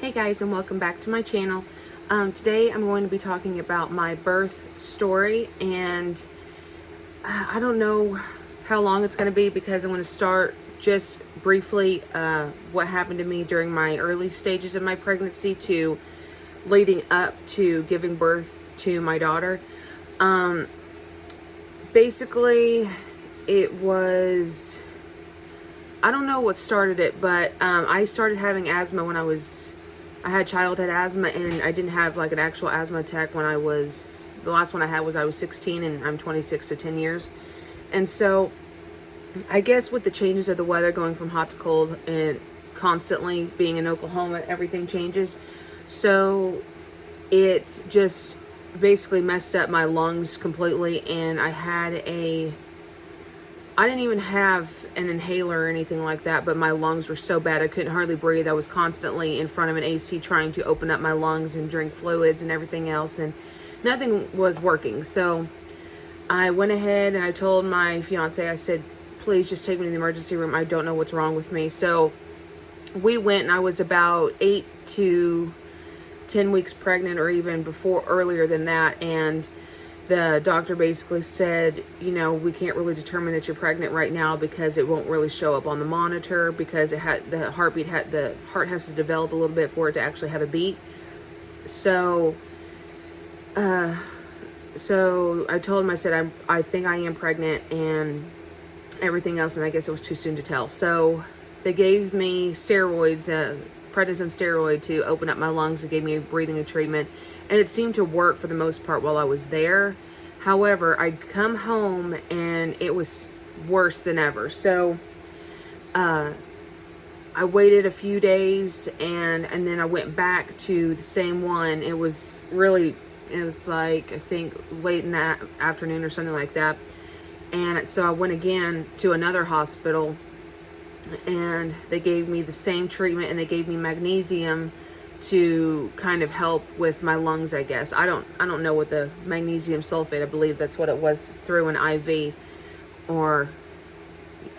Hey guys, and welcome back to my channel. Today I'm going to be talking about my birth story, and I don't know how long it's going to be because I'm going to start just briefly what happened to me during my early stages of my pregnancy to leading up to giving birth to my daughter. Basically, it was, I don't know what started it, but I started having asthma when I had childhood asthma, and I didn't have like an actual asthma attack when the last one I had was I was 16 and I'm 26, so 10 years. And so I guess with the changes of the weather going from hot to cold and constantly being in Oklahoma, everything changes. So it just basically messed up my lungs completely, and I didn't even have an inhaler or anything like that, but my lungs were so bad I couldn't hardly breathe. I was constantly in front of an AC trying to open up my lungs and drink fluids and everything else, and nothing was working. So I went ahead and I told my fiance, I said, please just take me to the emergency room. I don't know what's wrong with me. So we went, and I was about 8 to 10 weeks pregnant, or even earlier than that, and the doctor basically said, we can't really determine that you're pregnant right now because it won't really show up on the monitor because the heart has to develop a little bit for it to actually have a beat. So I told him, I said, I think I am pregnant and everything else, and I guess it was too soon to tell. So they gave me steroids, prednisone steroid, to open up my lungs and gave me a breathing treatment, and it seemed to work for the most part while I was there. However, I'd come home and it was worse than ever. So I waited a few days, and then I went back to the same one. It was like, I think late in that afternoon or something like that. And so I went again to another hospital, and they gave me the same treatment, and they gave me magnesium to kind of help with my lungs, I guess. I don't know what the magnesium sulfate, I believe that's what it was, through an IV, or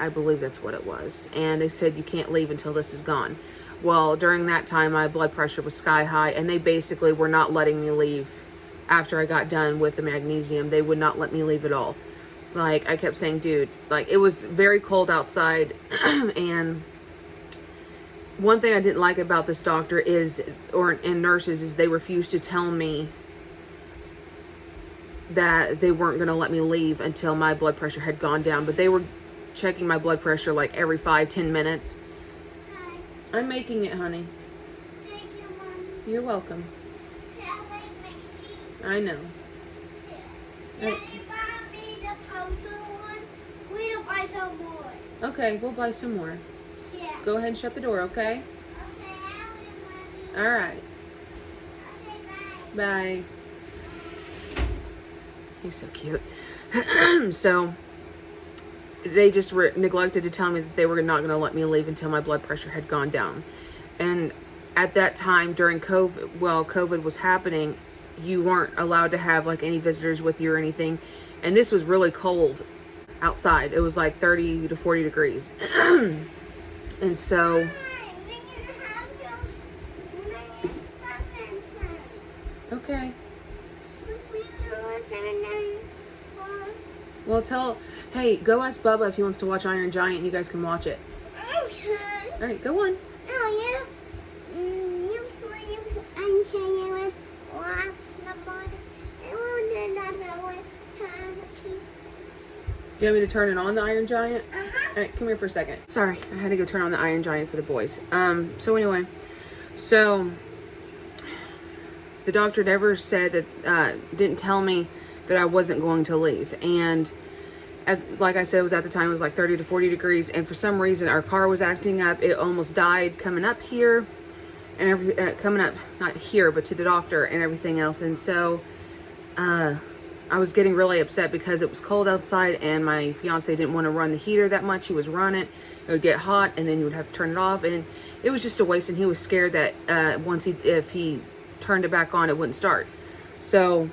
I believe that's what it was. And they said you can't leave until this is gone. Well, during that time my blood pressure was sky high, and they basically were not letting me leave after I got done with the magnesium. They would not let me leave at all. Like, I kept saying, dude, like, it was very cold outside and one thing I didn't like about this doctor and nurses is they refused to tell me that they weren't going to let me leave until my blood pressure had gone down. But they were checking my blood pressure like every 5-10 minutes. Hi. I'm making it, honey. Thank you, Mommy. You're welcome. Yeah, I like making. I know. Yeah. Can you buy me the potion one? We'll buy some more. Okay, we'll buy some more. Yeah. Go ahead and shut the door, okay? Okay, I will, Mommy. All right. Okay, bye. Bye. He's so cute. So they just neglected to tell me that they were not going to let me leave until my blood pressure had gone down. And at that time during COVID, while COVID was happening, you weren't allowed to have like any visitors with you or anything. And this was really cold outside. It was like 30 to 40 degrees. And so Hi, we can have your badminton. okay. We can look at it. Well, hey, go ask Bubba if he wants to watch Iron Giant, and you guys can watch it. Okay. All right, go on. Oh, I'm sure you would watch the morning. I want another one. Turn the piece. Do you want me to turn it on, the Iron Giant? Uh-huh. All right, come here for a second. Sorry, I had to go turn on the Iron Giant for the boys. So anyway, so the doctor never said that, didn't tell me that I wasn't going to leave. And like I said, it was at the time, it was like 30 to 40 degrees. And for some reason, our car was acting up. It almost died coming up here and coming up, not here, but to the doctor and everything else. And so, I was getting really upset because it was cold outside, and my fiance didn't want to run the heater that much. He was running it would get hot, and then you would have to turn it off, and it was just a waste. And he was scared that if he turned it back on, it wouldn't start. So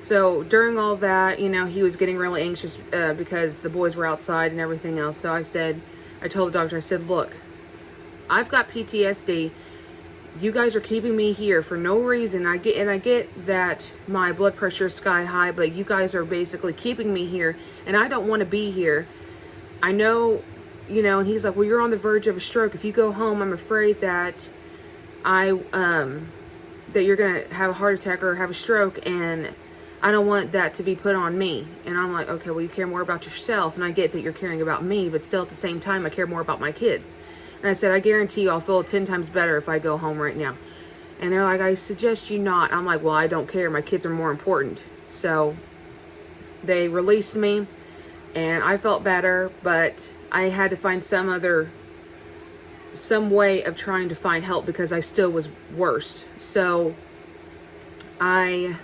during all that, he was getting really anxious because the boys were outside and everything else. So I told the doctor, I said, look, I've got PTSD. You guys are keeping me here for no reason. I get that my blood pressure is sky high, but you guys are basically keeping me here, and I don't want to be here. I know, you know." And he's like, "Well, you're on the verge of a stroke. If you go home, I'm afraid that that you're gonna have a heart attack or have a stroke, and I don't want that to be put on me." And I'm like, "Okay, well, you care more about yourself, and I get that you're caring about me, but still at the same time, I care more about my kids." And I said, "I guarantee you I'll feel 10 times better if I go home right now." And they're like, "I suggest you not." I'm like, "Well, I don't care. My kids are more important." So they released me, and I felt better, but I had to find some way of trying to find help because I still was worse. So I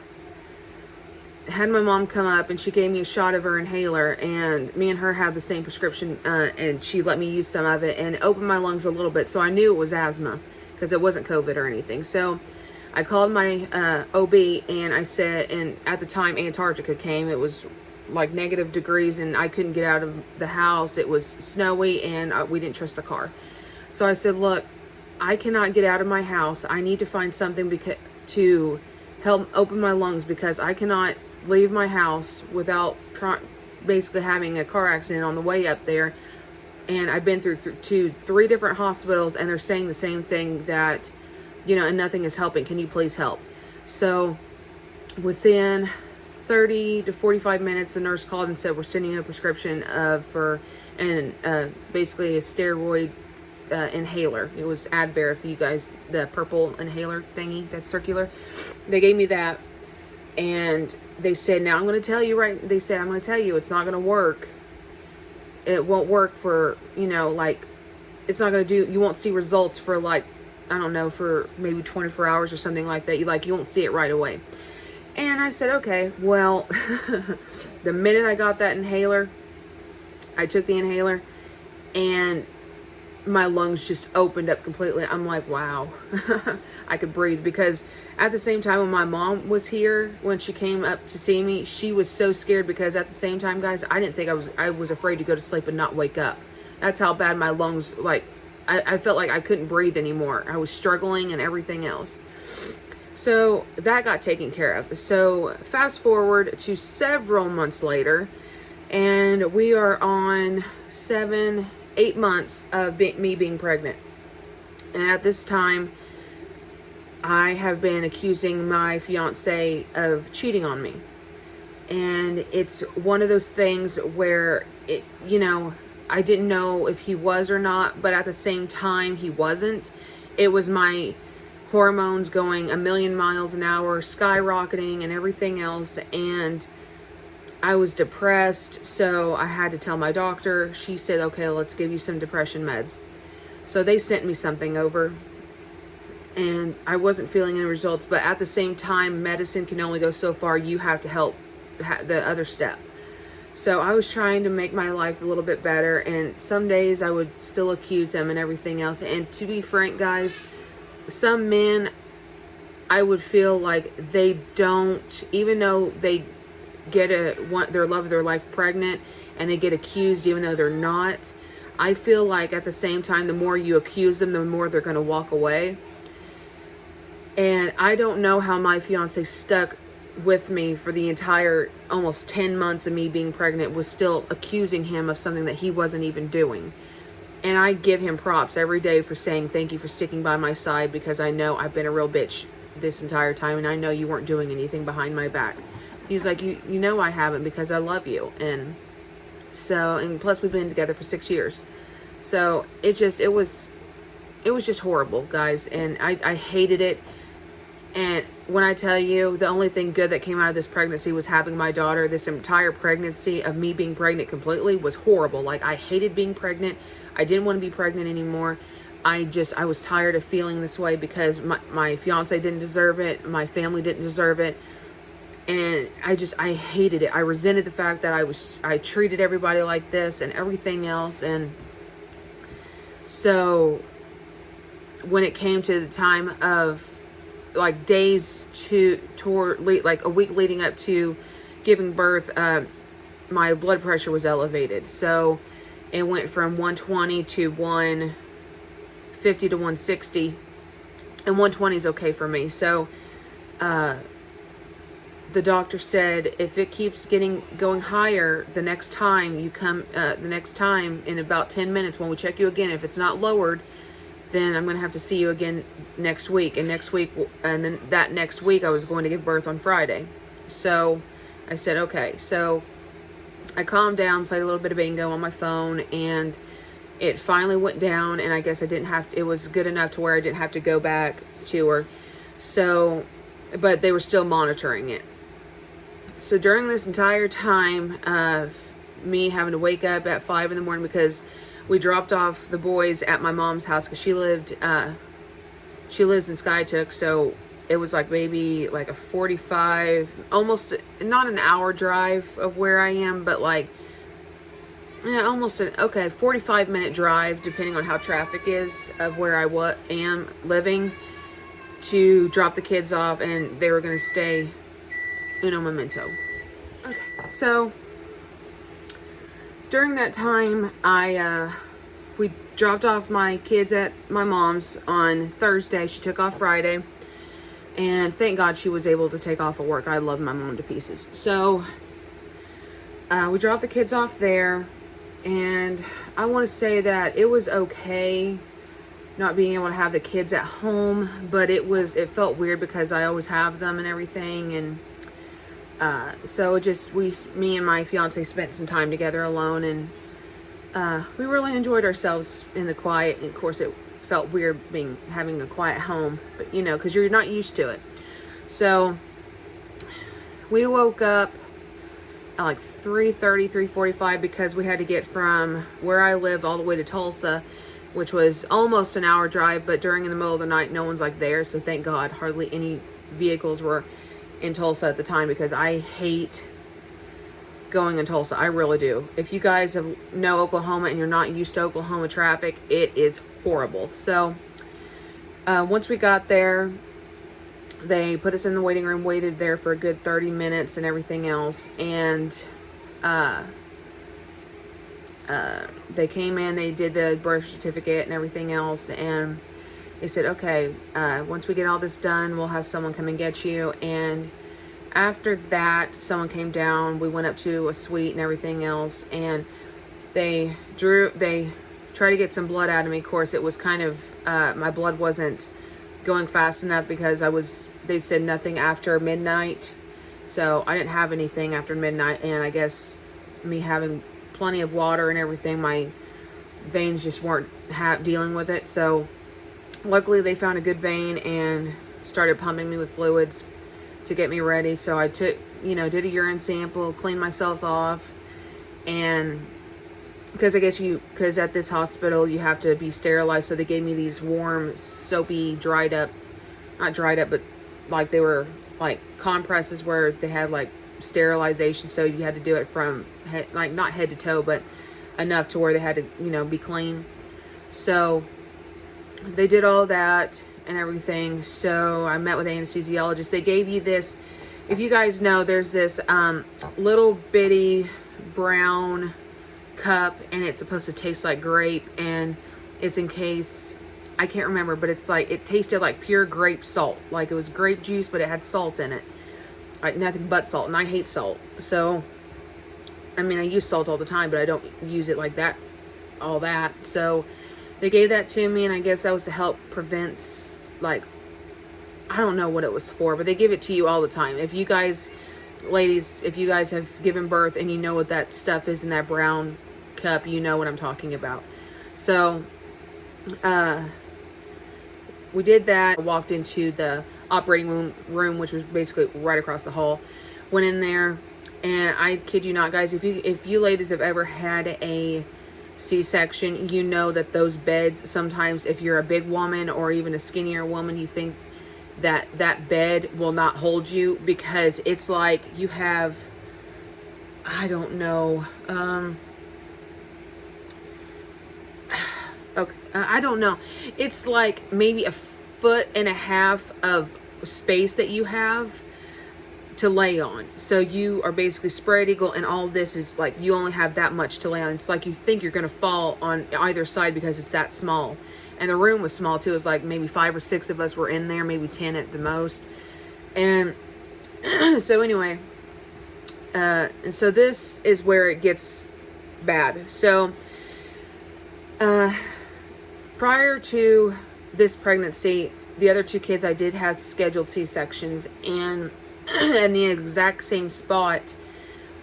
had my mom come up, and she gave me a shot of her inhaler, and me and her have the same prescription, and she let me use some of it, and it opened my lungs a little bit, so I knew it was asthma because it wasn't COVID or anything. So I called my OB, and I said, and at the time Antarctica came, it was like negative degrees, and I couldn't get out of the house. It was snowy, and we didn't trust the car. So I said, "Look, I cannot get out of my house. I need to find something to help open my lungs, because I cannot leave my house without basically having a car accident on the way up there." And I've been through 3 different hospitals, and they're saying the same thing, that, you know, and nothing is helping. Can you please help? So within 30 to 45 minutes, the nurse called and said, "We're sending you a prescription for basically a steroid inhaler." It was Advair, if you guys, the purple inhaler thingy that's circular. They gave me that, and they said, "Now I'm going to tell you it's not going to work. It won't work for, you know, like, it's not going to do, you won't see results for, like, I don't know, for maybe 24 hours or something like that. You won't see it right away." And I said, "Okay." Well, the minute I got that inhaler, I took the inhaler, and my lungs just opened up completely. I'm like, wow, I could breathe. Because at the same time, when my mom was here, when she came up to see me, she was so scared, because at the same time, guys, I didn't think I was afraid to go to sleep and not wake up. That's how bad my lungs, like, I felt like I couldn't breathe anymore. I was struggling and everything else. So that got taken care of. So fast forward to several months later, and we are on 8 months of me being pregnant. And at this time, I have been accusing my fiance of cheating on me. And it's one of those things where, you know, I didn't know if he was or not, but at the same time, he wasn't. It was my hormones going a million miles an hour, skyrocketing and everything else. And I was depressed, so I had to tell my doctor. She said, "Okay, let's give you some depression meds." So they sent me something over, and I wasn't feeling any results. But at the same time, medicine can only go so far. You have to help the other step. So I was trying to make my life a little bit better, and some days I would still accuse him and everything else. And to be frank, guys, some men, I would feel like they don't, even though they get their love of their life pregnant, and they get accused even though they're not. I feel like at the same time, the more you accuse them, the more they're going to walk away. And I don't know how my fiance stuck with me for the entire almost 10 months of me being pregnant, was still accusing him of something that he wasn't even doing. And I give him props every day for saying, "Thank you for sticking by my side, because I know I've been a real bitch this entire time, and I know you weren't doing anything behind my back." He's like, you know I haven't, because I love you. And so, and plus we've been together for 6 years. So it was just horrible, guys. And I hated it. And when I tell you, the only thing good that came out of this pregnancy was having my daughter. This entire pregnancy of me being pregnant completely was horrible. Like, I hated being pregnant. I didn't want to be pregnant anymore. I was tired of feeling this way, because my fiance didn't deserve it. My family didn't deserve it. And I hated it. I resented the fact that I treated everybody like this and everything else. And so when it came to the time of, like, days like a week leading up to giving birth, my blood pressure was elevated. So it went from 120 to 150 150 to 160, and 120 is okay for me. So the doctor said if it keeps going higher the next time you come, in about 10 minutes when we check you again, if it's not lowered, then I'm going to have to see you again next week. And then that next week I was going to give birth on Friday. So I said, okay. So I calmed down, played a little bit of bingo on my phone, and it finally went down, and I guess it was good enough to where I didn't have to go back to her. So, but they were still monitoring it. So during this entire time of me having to wake up at 5 in the morning, because we dropped off the boys at my mom's house, because she lives in Skiatook, so it was like maybe like a 45, almost not an hour drive of where I am, but like, yeah, almost 45-minute drive, depending on how traffic is, of where I am living, to drop the kids off, and they were going to stay uno momento. Okay. So during that time, we dropped off my kids at my mom's on Thursday. She took off Friday, and thank God she was able to take off of work. I love my mom to pieces. So we dropped the kids off there, and I want to say that it was okay not being able to have the kids at home, but it felt weird because I always have them and everything, and so me and my fiance spent some time together alone, and we really enjoyed ourselves in the quiet. And of course it felt weird having a quiet home, but because you're not used to it. So we woke up at like 3:30, 3:45, because we had to get from where I live all the way to Tulsa, which was almost an hour drive, but during the middle of the night, no one's like there. So thank God hardly any vehicles were in Tulsa at the time, because I hate going in Tulsa. I really do. If you guys know Oklahoma and you're not used to Oklahoma traffic, it is horrible. So once we got there, they put us in the waiting room, waited there for a good 30 minutes and everything else. And they came in, they did the birth certificate and everything else, and they said, okay, once we get all this done, we'll have someone come and get you. And after that, someone came down, we went up to a suite and everything else, and they tried to get some blood out of me. Of course, it was kind of, my blood wasn't going fast enough, because they said nothing after midnight. So I didn't have anything after midnight, and I guess me having plenty of water and everything, my veins just weren't dealing with it. So luckily they found a good vein and started pumping me with fluids to get me ready. So I did a urine sample, cleaned myself off, and because at this hospital you have to be sterilized, so they gave me these warm, soapy, not dried up, but like they were like compresses where they had like sterilization, so you had to do it from not head to toe, but enough to where they had to be clean. So they did all that and everything. So I met with the anesthesiologist. They gave you this, if you guys know, there's this little bitty brown cup, and it's supposed to taste like grape, and it's in case, I can't remember, but it's like, it tasted like pure grape salt, like it was grape juice, but it had salt in it, like nothing but salt, and I hate salt. So I use salt all the time, but I don't use it like that, all that. So they gave that to me, and I guess that was to help prevent, like, I don't know what it was for, but they give it to you all the time. If you guys, ladies, if you guys have given birth and you know what that stuff is in that brown cup, you know what I'm talking about. So we did that. I walked into the operating room, which was basically right across the hall. Went in there, and I kid you not, guys, if you ladies have ever had a C-section, you know that those beds, sometimes if you're a big woman or even a skinnier woman, you think that bed will not hold you, because it's like you have, I don't know, okay, I don't know, it's like maybe 1.5 feet of space that you have to lay on. So you are basically spread eagle, and all this is like, you only have that much to lay on. It's like you think you're going to fall on either side because it's that small. And the room was small too. It was like maybe 5 or 6 of us were in there, maybe 10 at the most. And so anyway, and so this is where it gets bad. So prior to this pregnancy, the other 2 kids I did have scheduled C-sections, and in the exact same spot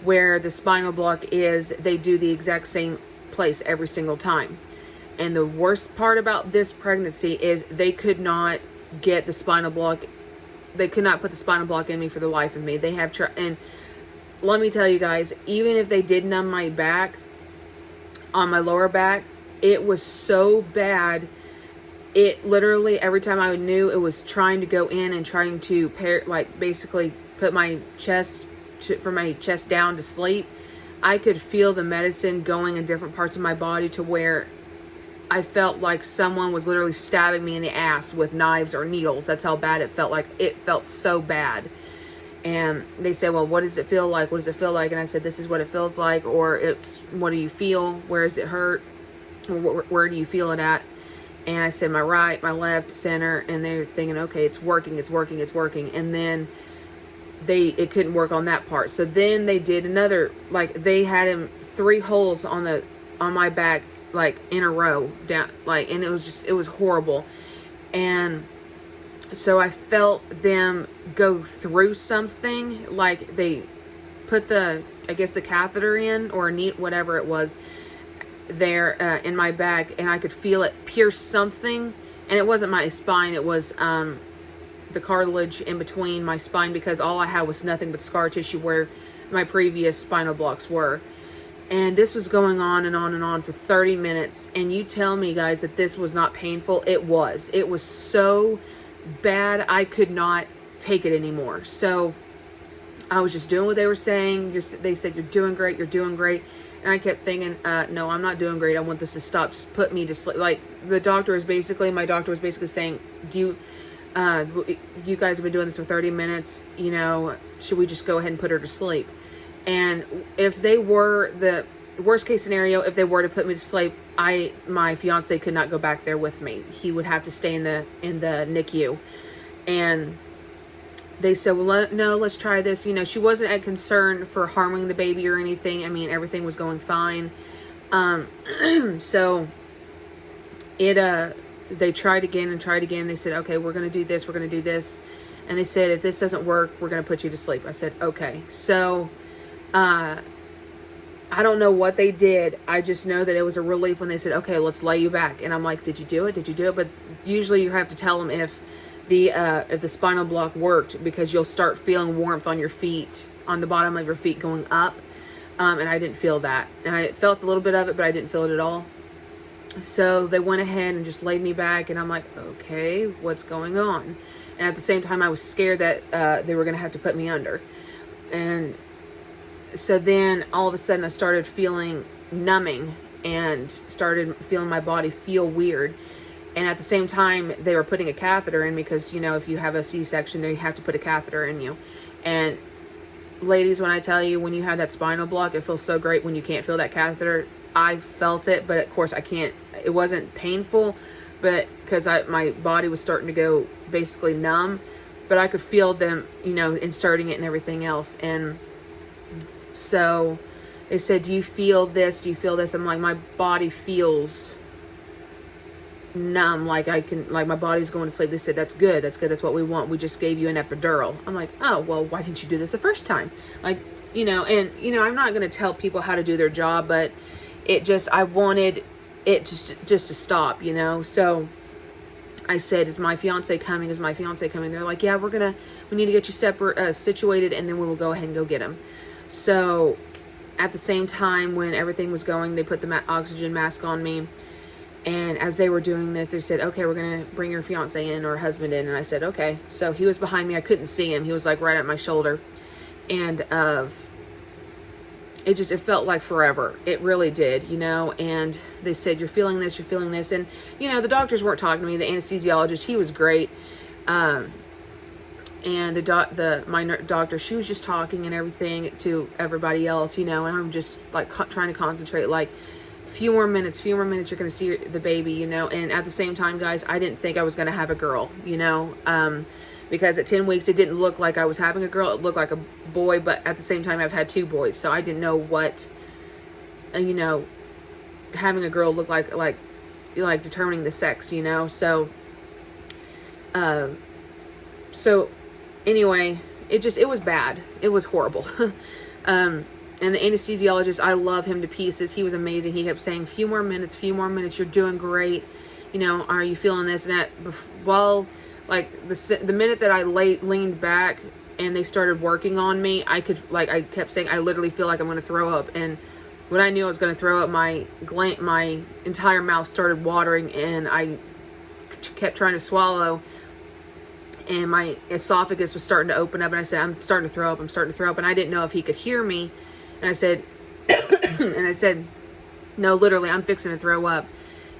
where the spinal block is, they do the exact same place every single time. And the worst part about this pregnancy is they could not get the spinal block. They could not put the spinal block in me for the life of me. They have and let me tell you guys, even if they did numb my back, on my lower back, it was so bad. It literally, every time I knew it was trying to go in and trying to basically put my chest for my chest down to sleep, I could feel the medicine going in different parts of my body to where I felt like someone was literally stabbing me in the ass with knives or needles. That's how bad it felt. Like, it felt so bad. And they said, well, what does it feel like? What does it feel like? And I said, this is what it feels like. Or it's, what do you feel? Where does it hurt? Where do you feel it at? And I said, my right, my left, center. And they're thinking, okay, it's working, it's working, it's working. And then it couldn't work on that part. So then they did another, like, they had him 3 holes on my back, like in a row down, like, and it was horrible. And so I felt them go through something, like they put I guess the catheter in, or whatever it was there in my back, and I could feel it pierce something. And it wasn't my spine, it was the cartilage in between my spine, because all I had was nothing but scar tissue where my previous spinal blocks were. And this was going on and on and on for 30 minutes. And you tell me, guys, that this was not painful. It was. It was so bad, I could not take it anymore. So I was just doing what they were saying. They said, you're doing great, you're doing great. And I kept thinking, no, I'm not doing great. I want this to stop. Just put me to sleep. Like, my doctor was basically saying, you guys have been doing this for 30 minutes, should we just go ahead and put her to sleep? And if they were, the worst case scenario, if they were to put me to sleep, my fiance could not go back there with me. He would have to stay in the NICU. And they said, well, no, let's try this. She wasn't at concern for harming the baby or anything. I mean, everything was going fine. So they tried again and tried again. They said, okay, we're going to do this. We're going to do this. And they said, if this doesn't work, we're going to put you to sleep. I said, okay. So, I don't know what they did. I just know that it was a relief when they said, okay, let's lay you back. And I'm like, did you do it? Did you do it? But usually you have to tell them if the spinal block worked, because you'll start feeling warmth on your feet, on the bottom of your feet going up. And I didn't feel that. And I felt a little bit of it, but I didn't feel it at all. So they went ahead and just laid me back, and I'm like, okay, what's going on? And at the same time, I was scared that they were going to have to put me under. And so then all of a sudden I started feeling numbing and started feeling my body feel weird. And at the same time, they were putting a catheter in, because, if you have a C-section, they have to put a catheter in you. And ladies, when I tell you, when you have that spinal block, it feels so great when you can't feel that catheter. I felt it, but of course I can't. It wasn't painful, but because my body was starting to go basically numb, but I could feel them, inserting it and everything else. And so they said, do you feel this? Do you feel this? I'm like, my body feels numb, like my body's going to sleep. They said, that's good, that's what we want. We just gave you an epidural. I'm like, oh, well, why didn't you do this the first time? Like, and I'm not going to tell people how to do their job, but I wanted it just to stop, So I said, is my fiance coming? They're like, yeah, we need to get you situated, and then we will go ahead and go get him. So at the same time, when everything was going, they put the oxygen mask on me. And as they were doing this, they said, okay, we're going to bring your fiance in, or husband in. And I said, okay. So he was behind me. I couldn't see him. He was like right at my shoulder. And it felt like forever. It really did, and they said, you're feeling this. And, the doctors weren't talking to me. The anesthesiologist, he was great. And my doctor, she was just talking and everything to everybody else, and I'm just like trying to concentrate, like few more minutes, you're going to see the baby, you know. And at the same time, guys, I didn't think I was going to have a girl, you know, because at 10 weeks, it didn't look like I was having a girl. It looked like a boy, but at the same time, I've had 2 boys. So I didn't know what, you know, having a girl looked like determining the sex, you know. So, anyway, it was bad. It was horrible. And the anesthesiologist, I love him to pieces. He was amazing. He kept saying, few more minutes, you're doing great. You know, are you feeling this and that? Well, like the minute that I leaned back and they started working on me, I kept saying, I literally feel like I'm going to throw up. And when I knew I was going to throw up, my entire mouth started watering, and I kept trying to swallow, and my esophagus was starting to open up, and I said, I'm starting to throw up, and I didn't know if he could hear me. And I said, no, literally, I'm fixing to throw up.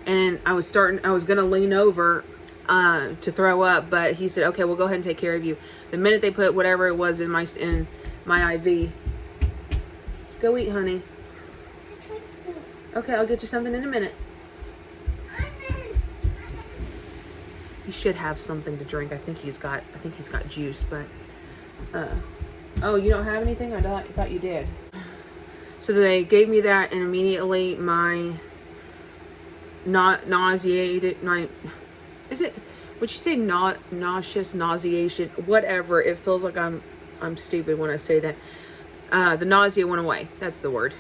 And I was going to lean over to throw up, but he said, okay, we'll go ahead and take care of you. The minute they put whatever it was in my IV, go eat, honey. Okay, I'll get you something in a minute. He should have something to drink. I think he's got juice, but oh, you don't have anything? I thought you did. So they gave me that, and immediately my nauseated, is it, would you say nauseous, nauseation, whatever, it feels like I'm stupid when I say that. The nausea went away. That's the word.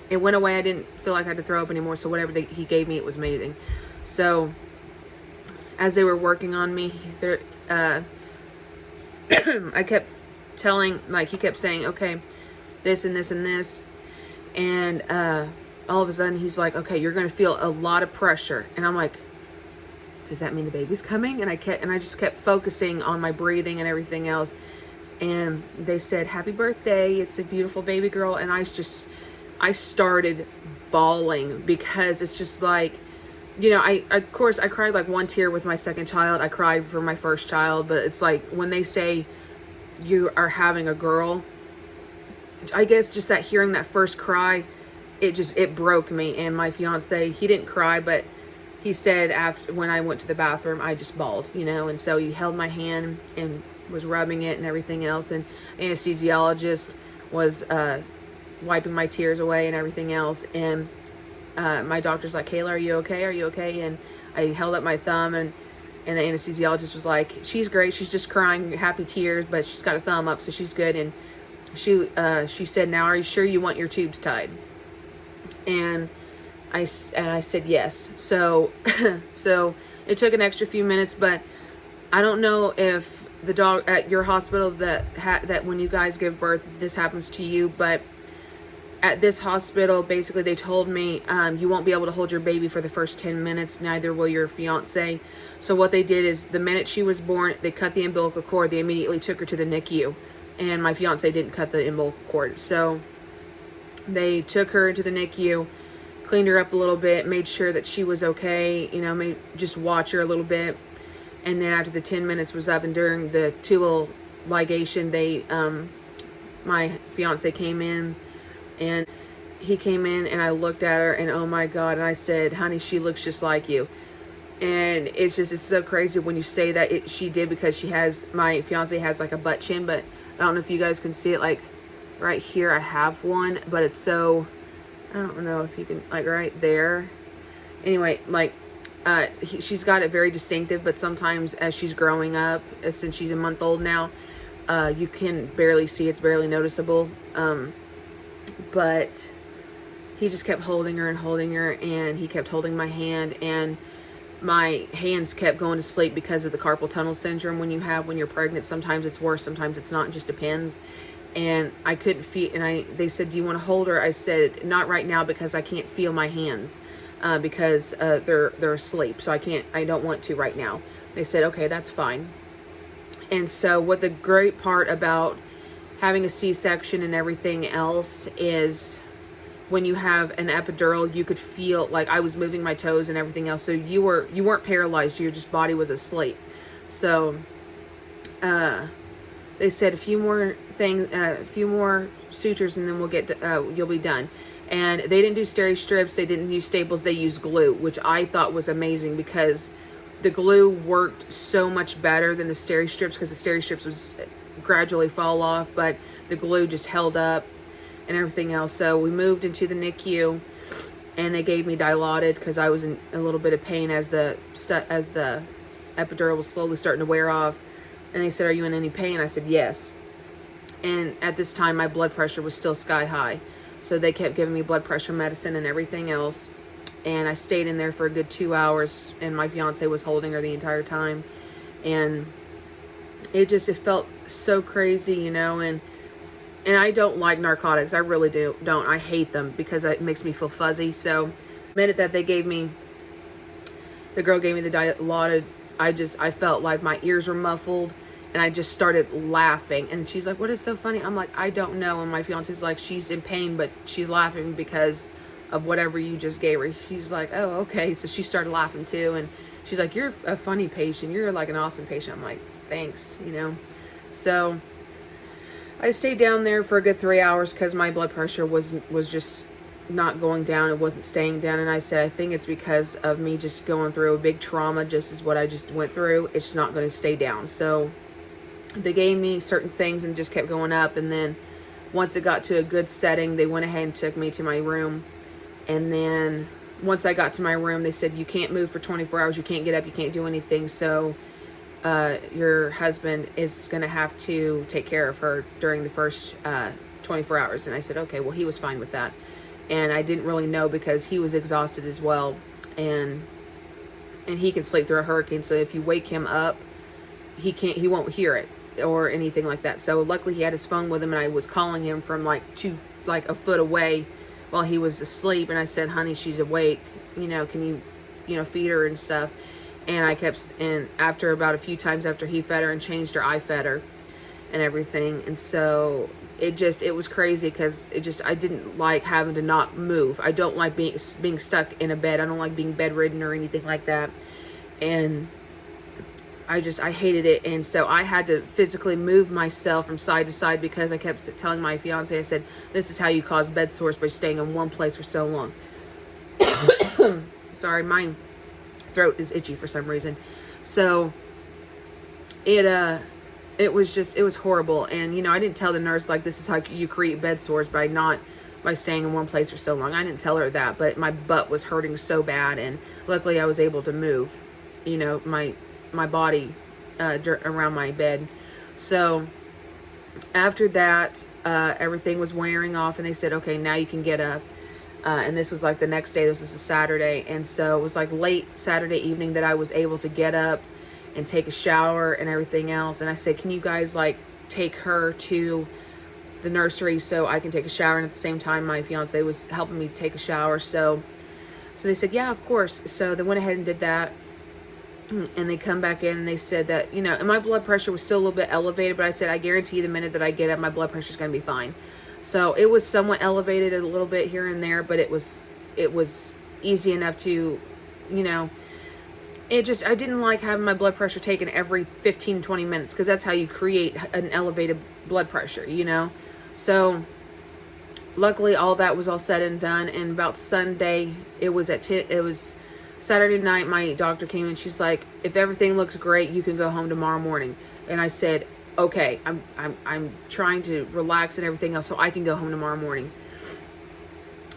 It went away. I didn't feel like I had to throw up anymore. So whatever he gave me, it was amazing. So as they were working on me, I kept telling, like, he kept saying, okay, this and this and this. And all of a sudden he's like, okay, you're going to feel a lot of pressure. And I'm like, does that mean the baby's coming? And I just kept focusing on my breathing and everything else. And they said, happy birthday, it's a beautiful baby girl. And I started bawling, because it's just like, you know, of course I cried like 1 tear with my second child. I cried for my first child, but it's like when they say you are having a girl, I guess just that, hearing that first cry, it broke me. And my fiance, he didn't cry, but he said when I went to the bathroom, I just bawled, you know. And so he held my hand and was rubbing it and everything else, and anesthesiologist was wiping my tears away and everything else. And my doctor's like, Kayla, are you okay? And I held up my thumb, and the anesthesiologist was like, she's great, she's just crying happy tears, but she's got a thumb up, so she's good. And she said, now are you sure you want your tubes tied? And I said yes. So so it took an extra few minutes, but I don't know if the dog at your hospital that when you guys give birth, this happens to you, but at this hospital, basically they told me, you won't be able to hold your baby for the first 10 minutes, neither will your fiance. So what they did is, the minute she was born, they cut the umbilical cord. They immediately took her to the NICU, and my fiance didn't cut the umbilical cord. So they took her to the NICU, cleaned her up a little bit, made sure that she was okay, you know, just watch her a little bit. And then after the 10 minutes was up, and during the tubal ligation, my fiance came in, and he came in, and I looked at her, and oh my God, and I said, honey, she looks just like you. And it's so crazy when you say that. She did, because my fiance has like a butt chin, but I don't know if you guys can see it, like right here I have one, but it's so, I don't know if you can, like right there. Anyway, like she's got it very distinctive, but sometimes as she's growing up, since she's a month old now, you can barely see, it's barely noticeable. But he just kept holding her, and he kept holding my hand, and my hands kept going to sleep because of the carpal tunnel syndrome when you're pregnant. Sometimes it's worse, sometimes it's not, it just depends. And I couldn't feel, and they said, do you want to hold her? I said, not right now, because I can't feel my hands, because they're asleep, so I don't want to right now. They said, okay, that's fine. And so what the great part about having a C-section and everything else is, when you have an epidural, you could feel, like I was moving my toes and everything else, so you weren't paralyzed, your just body was asleep. So they said a few more sutures, and then you'll be done. And they didn't do steri strips, they didn't use staples, they used glue, which I thought was amazing because the glue worked so much better than the steri strips, because the steri strips would gradually fall off, but the glue just held up and everything else. So we moved into the NICU, and they gave me Dilaudid because I was in a little bit of pain as the epidural was slowly starting to wear off. And they said, "Are you in any pain?" I said, "Yes." And at this time, my blood pressure was still sky high. So they kept giving me blood pressure medicine and everything else. And I stayed in there for a good 2 hours, and my fiance was holding her the entire time. And it felt so crazy, you know, and I don't like narcotics. I really don't. I hate them because it makes me feel fuzzy. So the minute that the girl gave me the Dilaudid, I felt like my ears were muffled, and I just started laughing. And she's like, "What is so funny?" I'm like, "I don't know." And my fiance's like, "She's in pain, but she's laughing because of whatever you just gave her." She's like, "Oh, okay." So she started laughing too. And she's like, "You're a funny patient. You're like an awesome patient." I'm like, "Thanks," you know. So I stayed down there for a good 3 hours because my blood pressure was just not going down. It wasn't staying down. And I said, I think it's because of me just going through a big trauma, just as what I just went through. It's not going to stay down. So they gave me certain things and just kept going up. And then once it got to a good setting, they went ahead and took me to my room. And then once I got to my room, they said, "You can't move for 24 hours. You can't get up. You can't do anything. So your husband is going to have to take care of her during the first 24 hours. And I said, "Okay." Well, he was fine with that. And I didn't really know because he was exhausted as well. And he can sleep through a hurricane. So if you wake him up, he won't hear it or anything like that. So luckily he had his phone with him, and I was calling him from like a foot away while he was asleep. And I said, "Honey, she's awake. You know, can you feed her and stuff?" And and after about a few times after he fed her and changed her, I fed her and everything. And so it was crazy because I didn't like having to not move. I don't like being stuck in a bed. I don't like being bedridden or anything like that. And I hated it. And so I had to physically move myself from side to side because I kept telling my fiance, I said, "This is how you cause bed sores, by staying in one place for so long." Sorry, my throat is itchy for some reason. So it was horrible. And, you know, I didn't tell the nurse, like, this is how you create bed sores, by staying in one place for so long. I didn't tell her that, but my butt was hurting so bad. And luckily I was able to move, you know, my body around my bed. So after that, everything was wearing off, and they said, "Okay, now you can get up." And this was like the next day. This was a Saturday. And so it was like late Saturday evening that I was able to get up and take a shower and everything else. And I said, "Can you guys like take her to the nursery so I can take a shower?" And at the same time, my fiance was helping me take a shower. So they said, "Yeah, of course." So they went ahead and did that. And they come back in and they said that, you know, and my blood pressure was still a little bit elevated, but I said, "I guarantee the minute that I get up, my blood pressure is going to be fine." So it was somewhat elevated a little bit here and there, but it was easy enough to, you know, I didn't like having my blood pressure taken every 15-20 minutes, because that's how you create an elevated blood pressure, you know. So luckily all that was all said and done. And about Sunday, it was Saturday night, my doctor came in. She's like, "If everything looks great, you can go home tomorrow morning." And I said, "Okay, I'm trying to relax and everything else so I can go home tomorrow morning."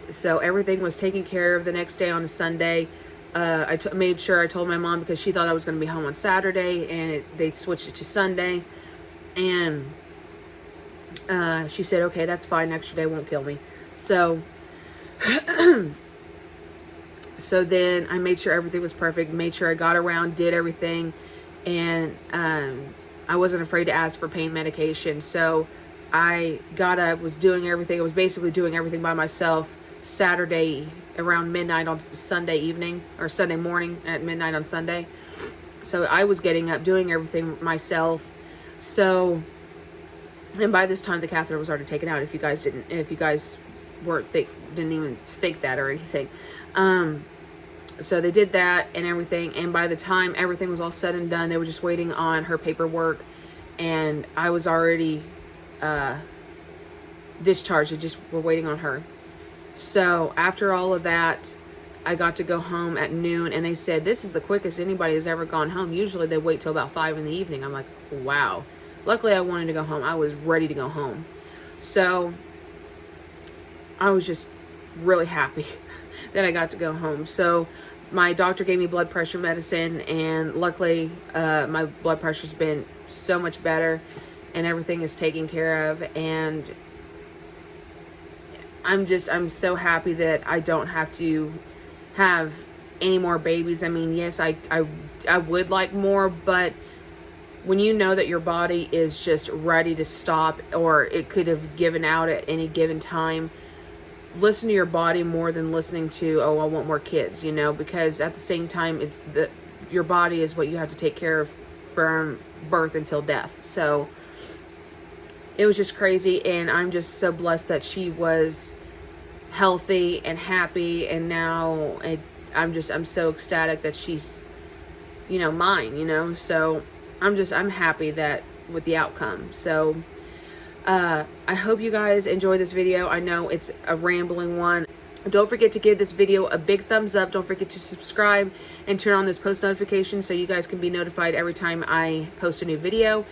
So everything was taken care of the next day on a Sunday. I made sure I told my mom, because she thought I was going to be home on Saturday, and they switched it to Sunday. And she said, "Okay, that's fine. Extra day won't kill me." So so then I made sure everything was perfect, made sure I got around, did everything. And I wasn't afraid to ask for pain medication. So I got up, was doing everything. I was basically doing everything by myself Saturday around midnight on Sunday evening, or Sunday morning at midnight on Sunday. So I was getting up, doing everything myself. So, and by this time the catheter was already taken out, if you guys didn't even think that or anything. So they did that and everything. And by the time everything was all said and done, they were just waiting on her paperwork, and I was already discharged. They just were waiting on her. So after all of that, I got to go home at noon, and they said, this is the quickest anybody has ever gone home. Usually they wait till about 5 in the evening. I'm like, wow. Luckily, I wanted to go home. I was ready to go home. So I was just really happy that I got to go home. So my doctor gave me blood pressure medicine, and luckily my blood pressure's been so much better, and everything is taken care of. And I'm so happy that I don't have to have any more babies. I mean, yes, I would like more, but when you know that your body is just ready to stop, or it could have given out at any given time, listen to your body more than listening to, oh, I want more kids, you know, because at the same time, it's your body is what you have to take care of from birth until death. So it was just crazy, and I'm just so blessed that she was healthy and happy, and now I'm so ecstatic that she's, you know, mine, you know. So I'm happy that with the outcome. So I hope you guys enjoy this video. I know it's a rambling one. Don't forget to give this video a big thumbs up. Don't forget to subscribe and turn on this post notification so you guys can be notified every time I post a new video.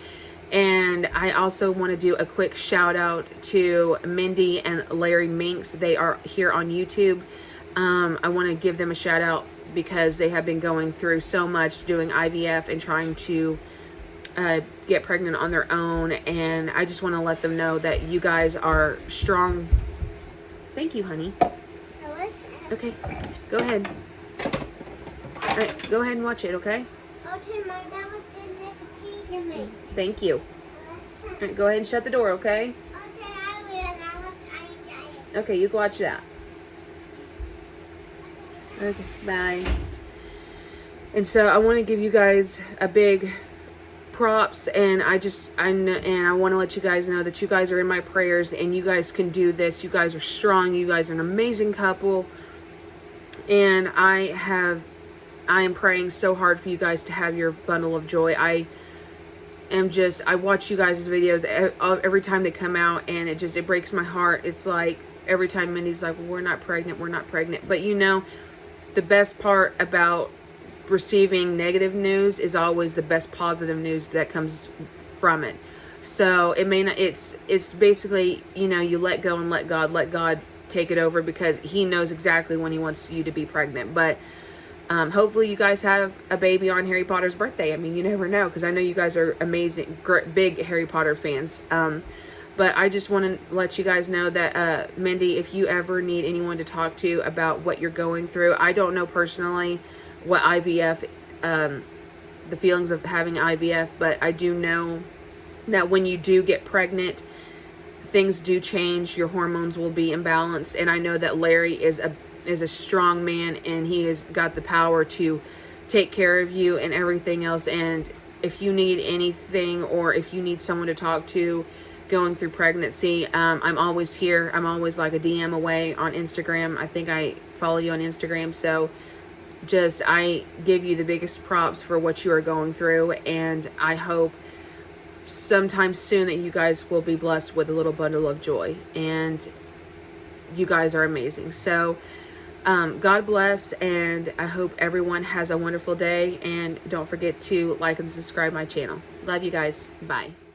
And I also want to do a quick shout out to Mindy and Larry Minks. They are here on YouTube. I want to give them a shout out because they have been going through so much doing IVF and trying to get pregnant on their own. And I just want to let them know that you guys are strong. Thank you, honey. Okay, go ahead. All right, go ahead and watch it, okay? Okay, my dad was going to make a cheese in me. Thank you. All right, go ahead and shut the door, okay? Okay, I will. I will try it. Okay, you can watch that. Okay, bye. And so I want to give you guys a big props, and I want to let you guys know that you guys are in my prayers, and you guys can do this. You guys are strong. You guys are an amazing couple, and I am praying so hard for you guys to have your bundle of joy. I watch you guys' videos every time they come out, and it breaks my heart. It's like every time Mindy's like, we're not pregnant. But you know, the best part about receiving negative news is always the best positive news that comes from it. So it may not, it's basically, you know, you let go and let God take it over, because he knows exactly when he wants you to be pregnant. But hopefully you guys have a baby on Harry Potter's birthday. I mean, you never know, because I know you guys are amazing, big Harry Potter fans. But I just want to let you guys know that, Mindy, if you ever need anyone to talk to about what you're going through, I don't know personally what IVF, the feelings of having IVF, but I do know that when you do get pregnant, things do change. Your hormones will be imbalanced. And I know that Larry is a strong man, and he has got the power to take care of you and everything else. And if you need anything, or if you need someone to talk to going through pregnancy, I'm always here. I'm always like a DM away on Instagram. I think I follow you on Instagram. So I give you the biggest props for what you are going through, and I hope sometime soon that you guys will be blessed with a little bundle of joy. And you guys are amazing. So God bless, and I hope everyone has a wonderful day, and don't forget to like and subscribe my channel. Love you guys. Bye.